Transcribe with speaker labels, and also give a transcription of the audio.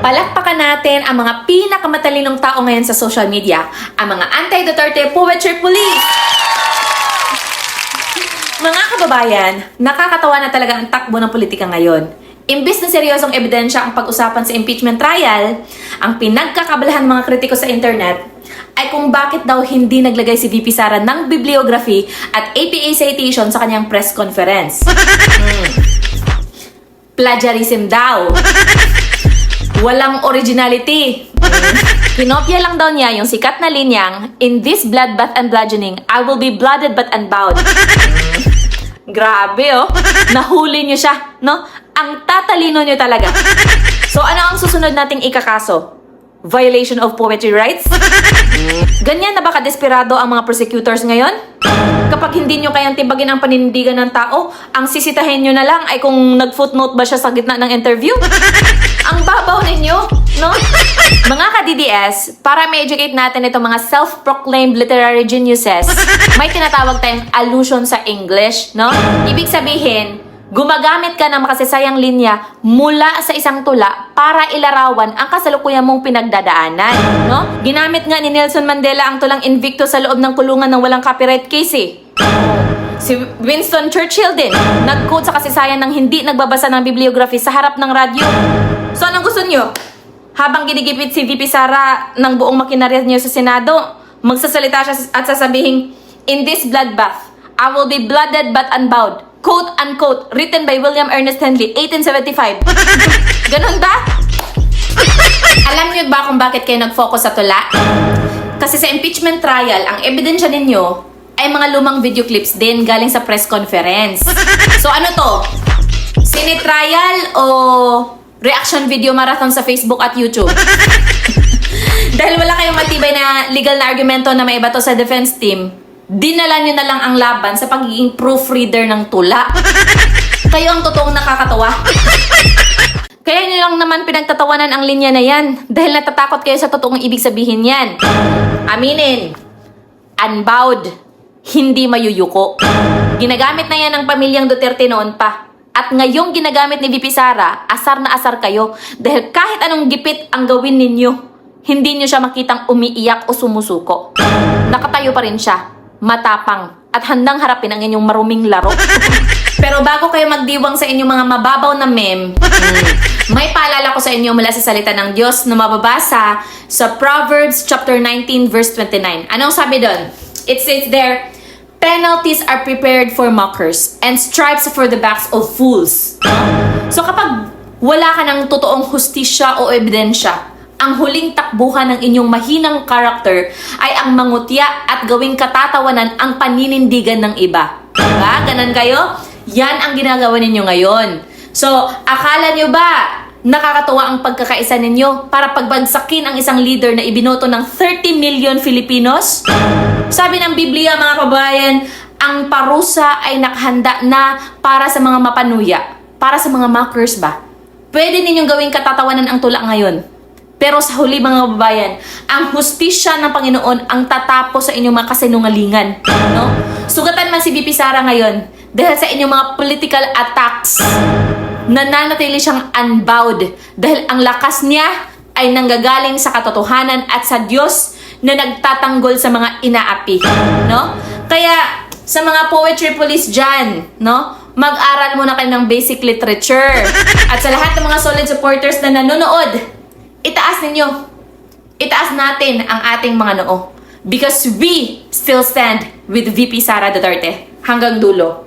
Speaker 1: Palakpakan natin ang mga pinakamatalinong tao ngayon sa social media, ang mga anti-Duterte poetry police! Mga kababayan, nakakatawa na talaga ang takbo ng politika ngayon. Imbis na seryosong ebidensya ang pag-usapan sa impeachment trial, ang pinagkakabalahan mga kritiko sa internet ay kung bakit daw hindi naglagay si VP Sara ng bibliography at APA citation sa kanyang press conference. Plagiarism daw. Walang originality. Kinopya lang daw niya yung sikat na linyang, "In this bloodbath and bludgeoning, I will be blooded but unbowed." Grabe oh. Nahuli niyo siya, no? Ang tatalino niyo talaga. So ano ang susunod nating ikakaso? Violation of poetry rights? Ganyan na ba kadesperado ang mga prosecutors ngayon? Kapag hindi nyo kayang tibagin ang paninindigan ng tao, ang sisitahin nyo na lang ay kung nag-footnote ba siya sa gitna ng interview? Ang babaw ninyo, no? Mga ka-DDS, para ma-educate natin itong mga self-proclaimed literary geniuses, may tinatawag tayong allusion sa English, no? Ibig sabihin, gumagamit ka ng makasasayang linya mula sa isang tula para ilarawan ang kasalukuyan mong pinagdadaanan, no? Ginamit nga ni Nelson Mandela ang tulang Invictus sa loob ng kulungan ng walang copyright case eh. Si Winston Churchill din, nag-quote sa kasaysayan ng hindi nagbabasa ng bibliography sa harap ng radyo. So anong gusto nyo? Habang ginigipit si VP Sara ng buong makinarya niyo sa Senado, magsasalita siya at sasabihin, "In this bloodbath, I will be blooded but unbowed." Quote unquote, written by William Ernest Henley, 1875. Ganun ba? Alam niyo ba kung bakit kayo nag-focus sa tula? Kasi sa impeachment trial, ang ebidensya ninyo ay mga lumang video clips din galing sa press conference. So ano to? Sine trial o reaction video marathon sa Facebook at YouTube? Dahil wala kayong matibay na legal na argumento na may ibato sa defense team, dinala nyo na lang ang laban sa pagiging proofreader ng tula. Kayo ang totoong nakakatawa. Kaya nyo lang naman pinagtatawanan ang linya na yan dahil natatakot kayo sa totoong ibig sabihin yan. Aminin, unbowed, hindi mayuyuko. Ginagamit na yan ng pamilyang Duterte noon pa. At ngayong ginagamit ni VP Sara, asar na asar kayo dahil kahit anong gipit ang gawin ninyo, hindi nyo siya makitang umiiyak o sumusuko. Nakatayo pa rin siya, matapang, at handang harapin ang inyong maruming laro. Pero bago kayo magdiwang sa inyong mga mababaw na meme, may paalala ko sa inyo mula sa salita ng Diyos na mababasa sa Proverbs chapter 19 verse 29. Anong sabi doon? It says there, "Penalties are prepared for mockers and stripes for the backs of fools." So kapag wala ka ng totoong hustisya o ebidensya, ang huling takbuhan ng inyong mahinang karakter ay ang mangutya at gawing katatawanan ang paninindigan ng iba. Diba? Ganon kayo? Yan ang ginagawa ninyo ngayon. So, akala nyo ba nakakatuwa ang pagkakaisa ninyo para pagbagsakin ang isang leader na ibinoto ng 30 million Filipinos? Sabi ng Biblia, mga kabayan, ang parusa ay nakahanda na para sa mga mapanuya, para sa mga mockers ba? Pwede ninyong gawing katatawanan ang tula ngayon. Pero sa huli, mga kababayan, ang hustisya ng Panginoon ang tatapos sa inyong mga kasinungalingan. No? Sugatan man si VP Sara ngayon dahil sa inyong mga political attacks. Nananatili siyang unbowed dahil ang lakas niya ay nanggagaling sa katotohanan at sa Diyos na nagtatanggol sa mga inaapi. No? Kaya sa mga poetry police dyan, no? Mag-aral muna kayo ng basic literature. At sa lahat ng mga solid supporters na nanonood, itaas ninyo. Itaas natin ang ating mga noo. Because we still stand with VP Sara Duterte. Hanggang dulo.